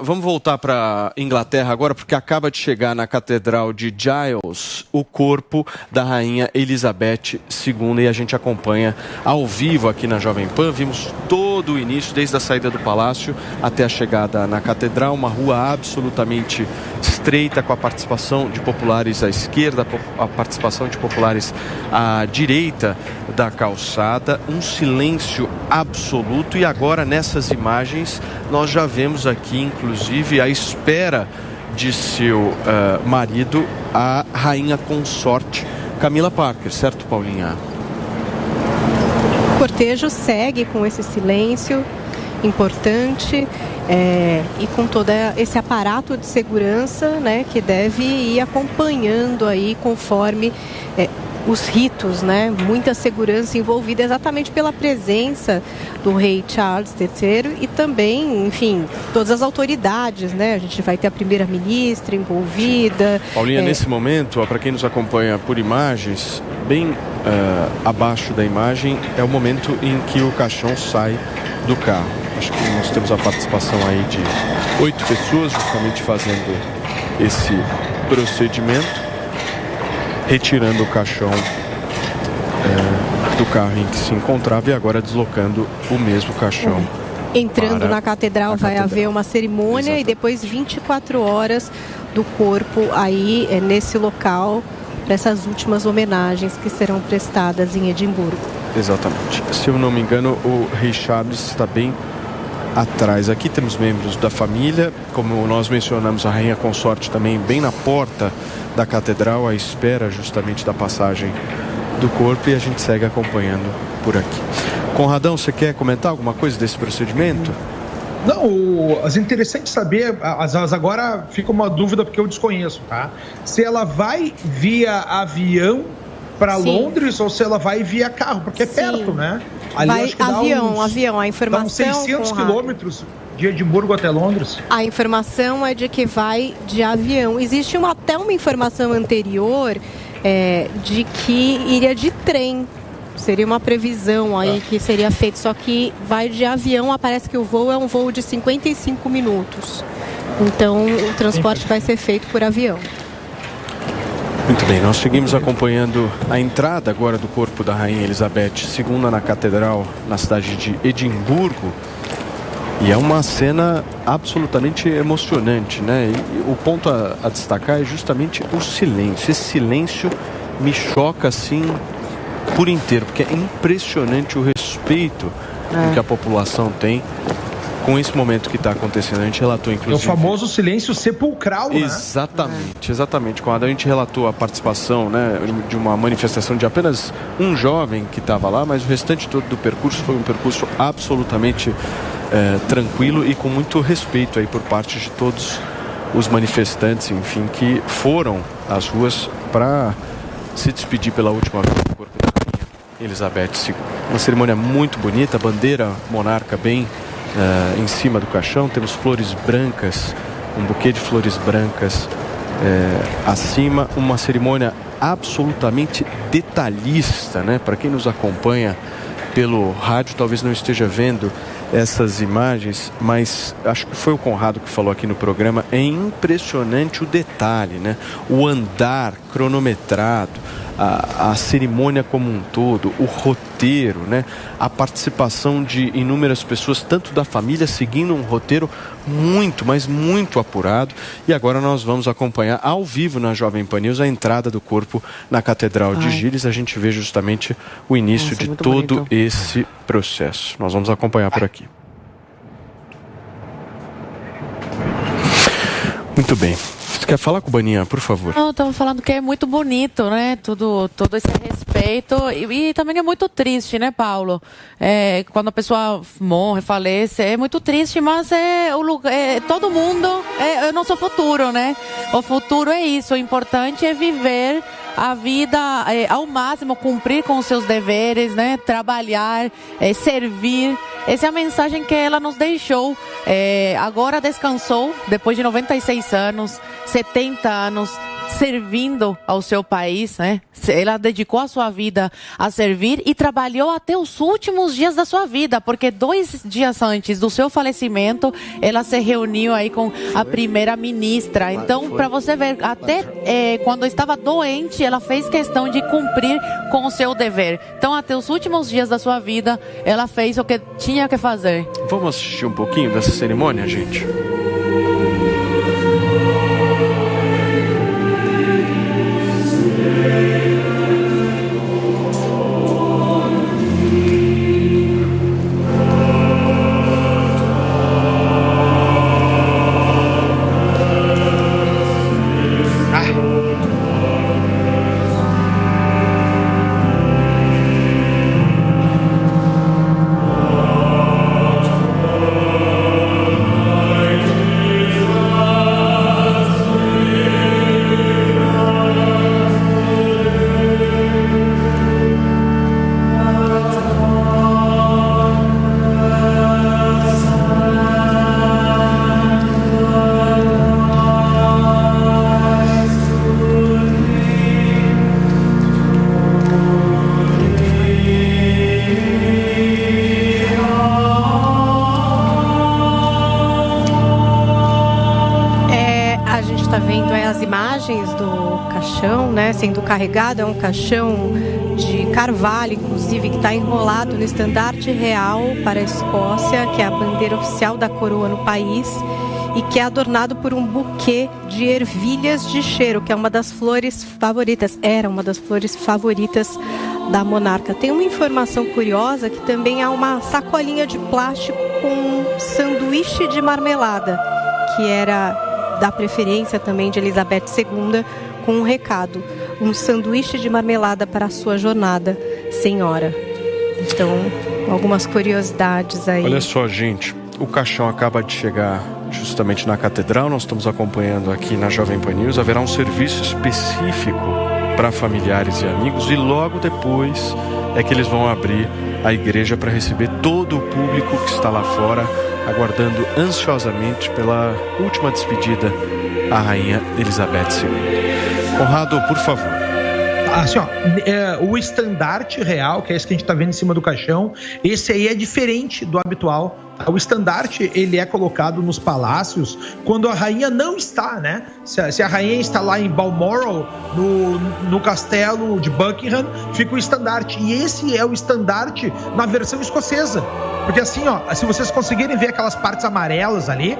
Vamos voltar para Inglaterra agora, porque acaba de chegar na Catedral de Giles o corpo da Rainha Elizabeth II e a gente acompanha ao vivo aqui na Jovem Pan. Vimos todo o início, desde a saída do palácio até a chegada na Catedral, uma rua absolutamente estreita, com a participação de populares à esquerda, a participação de populares à direita da calçada, um silêncio absoluto. E agora nessas imagens nós já vemos aqui, inclusive, à espera de seu marido, a rainha consorte Camilla Parker, certo, Paulinha? O cortejo segue com esse silêncio importante e com todo esse aparato de segurança, né, que deve ir acompanhando aí conforme os ritos, né? Muita segurança envolvida exatamente pela presença do rei Charles III e também, enfim, todas as autoridades, né? A gente vai ter a primeira-ministra envolvida. Paulinha, nesse momento, para quem nos acompanha por imagens, bem abaixo da imagem é o momento em que o caixão sai do carro. Acho que nós temos a participação aí de 8 pessoas justamente fazendo esse procedimento, retirando o caixão do carro em que se encontrava e agora deslocando o mesmo caixão. Entrando na catedral vai haver uma cerimônia. Exatamente. E depois 24 horas do corpo aí nesse local para essas últimas homenagens que serão prestadas em Edimburgo. Exatamente. Se eu não me engano, o rei Charles está bem atrás. Aqui temos membros da família, como nós mencionamos, a rainha consorte também bem na porta da catedral, à espera justamente da passagem do corpo, e a gente segue acompanhando por aqui. Conradão, você quer comentar alguma coisa desse procedimento? Não, é interessante saber, agora fica uma dúvida porque eu desconheço, tá? Se ela vai via avião para Londres ou se ela vai via carro, porque é perto, né? Ali vai acho que avião, a informação... Dá uns 600 quilômetros de Edimburgo até Londres. A informação é de que vai de avião. Existe até uma informação anterior de que iria de trem. Seria uma previsão aí que seria feito, só que vai de avião. Parece que o voo é um voo de 55 minutos. Então o transporte vai ser feito por avião. Muito bem, nós seguimos acompanhando a entrada agora do corpo da Rainha Elizabeth II na Catedral, na cidade de Edimburgo. E é uma cena absolutamente emocionante, né? E o ponto a destacar é justamente o silêncio. Esse silêncio me choca, assim, por inteiro, porque é impressionante o respeito que a população tem com esse momento que está acontecendo. A gente relatou, inclusive... É o famoso silêncio sepulcral, né? Exatamente. Quando a gente relatou a participação, né, de uma manifestação de apenas um jovem que estava lá, mas o restante todo do percurso foi um percurso absolutamente tranquilo e com muito respeito aí por parte de todos os manifestantes, enfim, que foram às ruas para se despedir pela última vez do corpo da Rainha Elizabeth II. Uma cerimônia muito bonita, bandeira monarca bem em cima do caixão, temos flores brancas, um buquê de flores brancas acima, uma cerimônia absolutamente detalhista, né? Para quem nos acompanha pelo rádio, talvez não esteja vendo essas imagens, mas acho que foi o Conrado que falou aqui no programa, é impressionante o detalhe, né? O andar cronometrado, a cerimônia como um todo, o roteiro, né? A participação de inúmeras pessoas, tanto da família, seguindo um roteiro muito, mas muito apurado. E agora nós vamos acompanhar ao vivo na Jovem Pan News a entrada do corpo na Catedral de Giles. A gente vê justamente o início de todo esse processo. Nós vamos acompanhar por aqui. Muito bem. Você quer falar com o Baninha, por favor? Não, estava falando que é muito bonito, né? Todo esse respeito. E também é muito triste, né, Paulo? Quando a pessoa morre, falece, é muito triste, mas o lugar, todo mundo é o nosso futuro, né? O futuro é isso. O importante é viver a vida ao máximo, cumprir com os seus deveres, né? Trabalhar, servir. Essa é a mensagem que ela nos deixou. Agora descansou, depois de 96 anos, 70 anos, servindo ao seu país, né? Ela dedicou a sua vida a servir e trabalhou até os últimos dias da sua vida, porque 2 dias antes do seu falecimento, ela se reuniu aí com a primeira-ministra. Então, para você ver, até quando estava doente, ela fez questão de cumprir com o seu dever. Então, até os últimos dias da sua vida, ela fez o que tinha que fazer. Vamos assistir um pouquinho dessa cerimônia, gente? Sendo carregado, é um caixão de carvalho, inclusive, que está enrolado no estandarte real para a Escócia, que é a bandeira oficial da coroa no país, e que é adornado por um buquê de ervilhas de cheiro, que é uma das flores favoritas, era uma das flores favoritas da monarca. Tem uma informação curiosa que também há uma sacolinha de plástico com um sanduíche de marmelada, que era da preferência também de Elizabeth II, com um recado: um sanduíche de marmelada para a sua jornada, senhora. Então, algumas curiosidades aí. Olha só, gente, o caixão acaba de chegar justamente na catedral, nós estamos acompanhando aqui na Jovem Pan News. Haverá um serviço específico para familiares e amigos, e logo depois é que eles vão abrir a igreja para receber todo o público que está lá fora, aguardando ansiosamente pela última despedida à Rainha Elizabeth II. Conrado, por favor. Assim, o estandarte real, que é esse que a gente está vendo em cima do caixão, esse aí é diferente do habitual. O estandarte, ele é colocado nos palácios quando a rainha não está, né? Se a rainha está lá em Balmoral, no castelo de Buckingham, fica o estandarte. E esse é o estandarte na versão escocesa. Porque assim, se vocês conseguirem ver aquelas partes amarelas ali,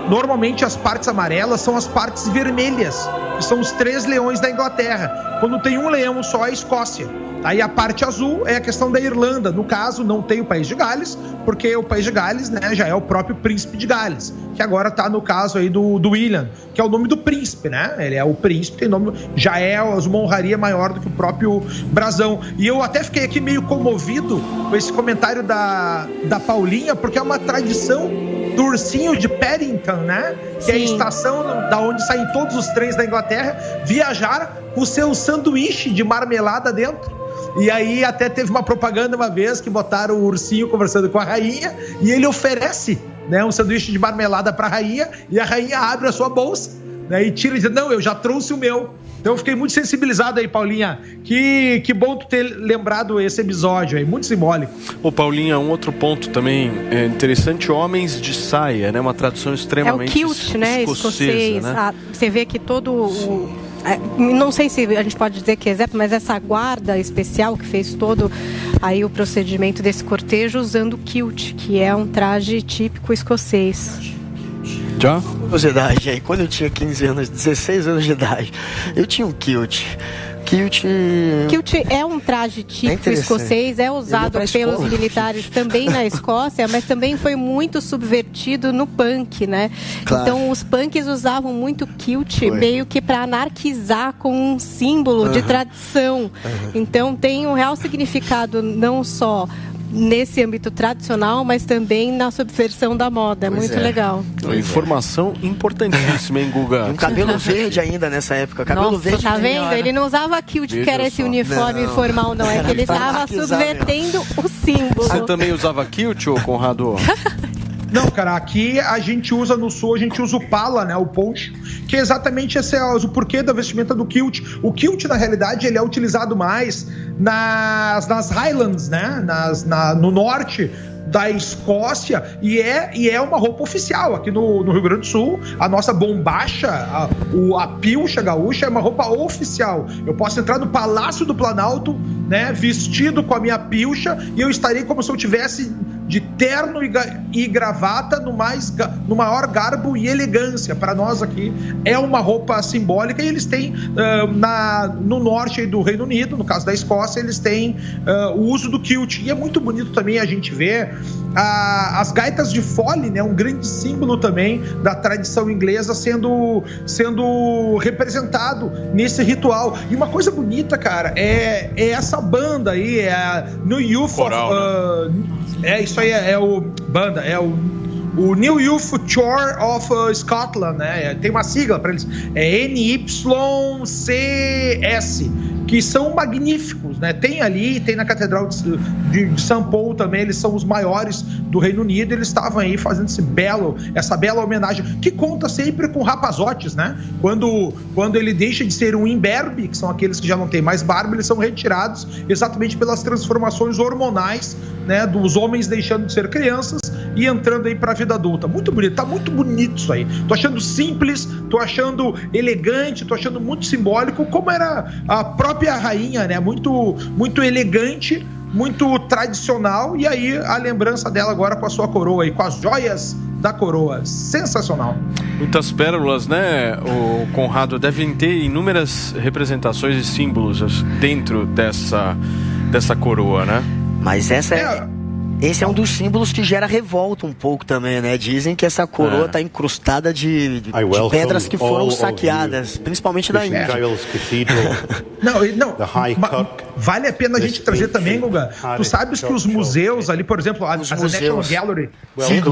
normalmente as partes amarelas são as partes vermelhas, que são os 3 leões da Inglaterra. Quando tem um leão só, é a Escócia. Aí a parte azul é a questão da Irlanda. No caso, não tem o País de Gales, porque o País de Gales, né, já é o próprio Príncipe de Gales, que agora tá no caso aí do William, que é o nome do príncipe, né? Ele é o príncipe, tem nome, já é uma honraria maior do que o próprio brasão. E eu até fiquei aqui meio comovido com esse comentário da Paulinha, porque é uma tradição do ursinho de Paddington, né? Que é a estação da onde saem todos os trens da Inglaterra, viajar com o seu sanduíche de marmelada dentro. E aí até teve uma propaganda uma vez que botaram o ursinho conversando com a rainha e ele oferece, né, um sanduíche de marmelada para a rainha, e a rainha abre a sua bolsa, né, e tira e diz: não, eu já trouxe o meu. Então eu fiquei muito sensibilizado aí, Paulinha. Que bom tu ter lembrado esse episódio aí, muito simbólico. Ô, Paulinha, um outro ponto também interessante: homens de saia, né? Uma tradução extremamente kilt, né? Escocês. Né? Você vê que todo o... Não sei se a gente pode dizer que é exemplo, mas essa guarda especial que fez todo aí o procedimento desse cortejo usando o kilt, que é um traje típico escocês. Já? Curiosidade aí, quando eu tinha 15 anos, 16 anos de idade, eu tinha um kilt. Kilt é um traje típico escocês, é usado pelos militares também na Escócia, mas também foi muito subvertido no punk, né? Claro. Então os punks usavam muito kilt meio que para anarquizar com um símbolo de tradição. Então tem um real significado não só nesse âmbito tradicional, mas também na subversão da moda. É muito legal. Uma informação importantíssima, hein, Guga? Um cabelo verde ainda nessa época. Cabelo verde. Tá vendo? Ele não usava kilt, que era esse uniforme formal, não. É que ele estava subvertendo o símbolo. Você também usava kilt, ô Conrado? Não, cara, aqui a gente usa no sul, a gente usa o pala, né, o poncho, que é exatamente esse o porquê da vestimenta do kilt. O kilt, na realidade, ele é utilizado mais nas Highlands, né, no norte da Escócia, e é uma roupa oficial aqui no Rio Grande do Sul. A nossa bombacha, a pilcha gaúcha, é uma roupa oficial. Eu posso entrar no Palácio do Planalto, né, vestido com a minha pilcha, e eu estarei como se eu tivesse de terno e gravata no maior garbo e elegância. Para nós aqui é uma roupa simbólica, e eles têm no norte do Reino Unido, no caso da Escócia, eles têm o uso do kilt, e é muito bonito também a gente ver as gaitas de fole, né, um grande símbolo também da tradição inglesa sendo representado nesse ritual. E uma coisa bonita, cara, é essa banda aí, é a New Youth Coral, isso aí é o New Youth Chore of Scotland, né? Tem uma sigla para eles, é NYCS, que são magníficos, né? Tem na Catedral de São Paulo também, eles são os maiores do Reino Unido, eles estavam aí fazendo essa bela homenagem, que conta sempre com rapazotes, né? Quando ele deixa de ser um imberbe, que são aqueles que já não tem mais barba, eles são retirados exatamente pelas transformações hormonais, né? Dos homens deixando de ser crianças e entrando aí pra vida adulta. Muito bonito, tá muito bonito isso aí. Tô achando simples, tô achando elegante, tô achando muito simbólico, como era a própria rainha, né? Muito, muito elegante, muito tradicional, e aí a lembrança dela agora com a sua coroa e com as joias da coroa. Sensacional. Muitas pérolas, né, o Conrado? Devem ter inúmeras representações e símbolos dentro dessa coroa, né? Mas esse é um dos símbolos que gera revolta um pouco também, né? Dizem que essa coroa está incrustada de pedras que foram saqueadas, principalmente da Índia. Não, vale a pena a gente trazer também, Guga. Tu sabes que os museus ali, por exemplo, a National Gallery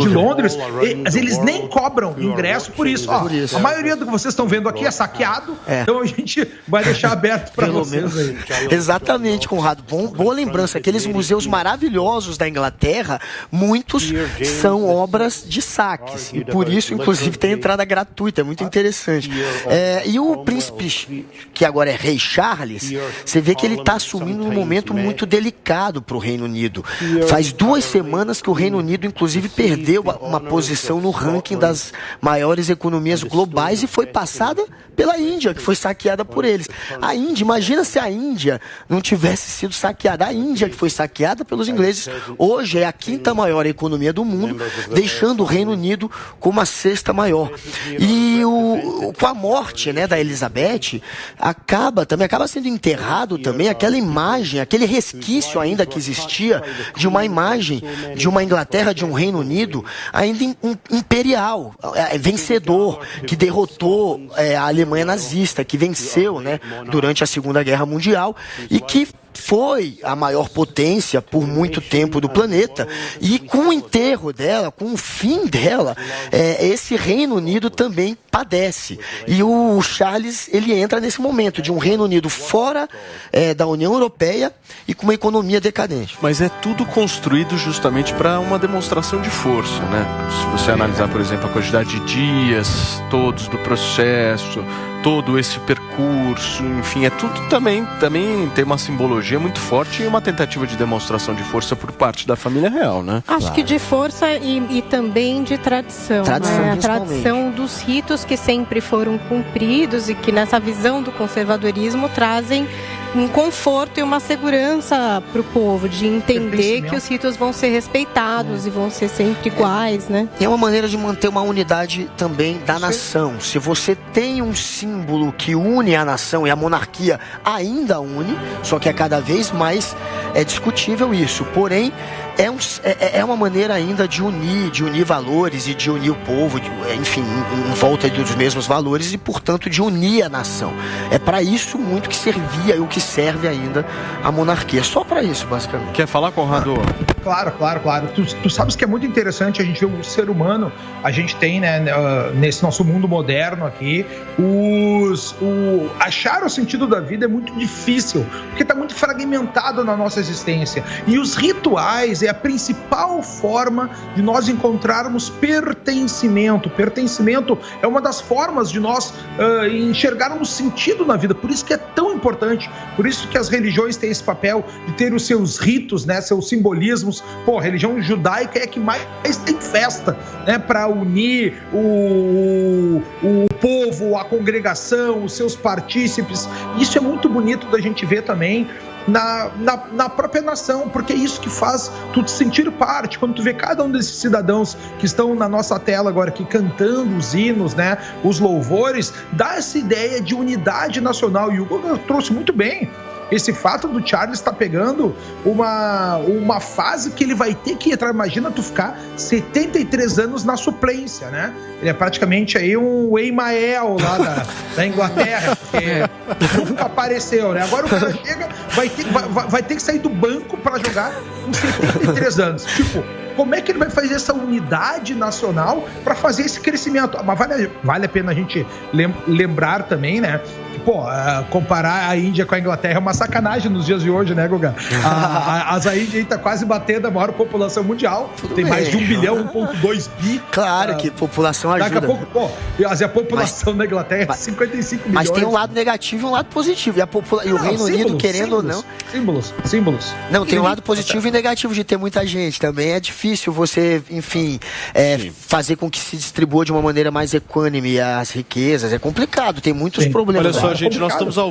de Londres, eles nem cobram ingresso por isso. A maioria do que vocês estão vendo aqui é saqueado, então a gente vai deixar aberto para vocês aí. Exatamente, Conrado. Boa lembrança. Aqueles museus maravilhosos da Inglaterra, muitos são obras de saques, e por isso, inclusive, tem entrada gratuita. É muito interessante. E o príncipe, que agora é rei Charles, você vê que ele está assumindo um momento muito delicado para o Reino Unido. Faz 2 semanas que o Reino Unido, inclusive, perdeu uma posição no ranking das maiores economias globais e foi passada pela Índia, que foi saqueada por eles. A Índia, imagina se a Índia não tivesse sido saqueada. A Índia, que foi saqueada pelos ingleses, hoje é a 5ª maior economia do mundo, deixando o Reino Unido como a 6ª maior. E com a morte, né, da Elizabeth, acaba sendo enterrado também aquela imagem, aquele resquício ainda que existia de uma imagem de uma Inglaterra, de um Reino Unido ainda imperial, vencedor, que derrotou a Alemanha nazista, que venceu, né, durante a Segunda Guerra Mundial, e que foi a maior potência por muito tempo do planeta. E com o enterro dela, com o fim dela, esse Reino Unido também padece. E o Charles, ele entra nesse momento de um Reino Unido fora da União Europeia e com uma economia decadente. Mas é tudo construído justamente para uma demonstração de força, né? Se você analisar, por exemplo, a quantidade de dias todos do processo, todo esse percurso, enfim, é tudo também tem uma simbologia muito forte e uma tentativa de demonstração de força por parte da família real, né? Acho que de força e também de tradição, né? A tradição dos ritos que sempre foram cumpridos e que nessa visão do conservadorismo trazem um conforto e uma segurança para o povo, de entender que os ritos vão ser respeitados e vão ser sempre iguais, né? E é uma maneira de manter uma unidade também da nação. Se você tem um símbolo que une a nação, e a monarquia ainda une, só que é cada vez mais discutível isso. Porém, é uma maneira ainda de unir valores e de unir o povo, enfim, em volta dos mesmos valores e, portanto, de unir a nação. É para isso muito que servia e o que serve ainda a monarquia. Só para isso, basicamente. Quer falar, Conrado? Claro. Tu sabes que é muito interessante a gente ver o ser humano, a gente tem, né, nesse nosso mundo moderno aqui, achar o sentido da vida é muito difícil, porque está muito fragmentado na nossa existência. E os rituais é a principal forma de nós encontrarmos pertencimento. Pertencimento é uma das formas de nós enxergarmos sentido na vida. Por isso que é tão importante, por isso que as religiões têm esse papel de ter os seus ritos, né, seus simbolismos. Pô, a religião judaica é a que mais tem festa, né, para unir o povo, a congregação, os seus partícipes. Isso é muito bonito da gente ver também na própria nação, porque é isso que faz tu te sentir parte. Quando tu vê cada um desses cidadãos que estão na nossa tela agora aqui cantando os hinos, né, os louvores, dá essa ideia de unidade nacional. E o Hugo trouxe muito bem esse fato do Charles estar pegando uma fase que ele vai ter que entrar. Imagina tu ficar 73 anos na suplência, né? Ele é praticamente aí um Emael lá da Inglaterra, porque nunca apareceu, né? Agora o cara chega, vai ter que sair do banco para jogar com 73 anos. Tipo, como é que ele vai fazer essa unidade nacional para fazer esse crescimento? Mas vale a pena a gente lembrar também, né? Que, comparar a Índia com a Inglaterra é uma sacanagem nos dias de hoje, né, Guga? A Índia aí tá quase batendo a maior população mundial. Tem mais de 1 bilhão, 1,2 bi. Claro que população ajuda. Daqui a pouco, a população da Inglaterra é 55 milhões. Mas tem um lado negativo e um lado positivo. E o Reino Unido, querendo ou não... Símbolos. Não, tem um lado positivo e negativo de ter muita gente. Também é difícil você, enfim, fazer com que se distribua de uma maneira mais equânime as riquezas. É complicado, tem muitos problemas. Olha só, gente, nós estamos ao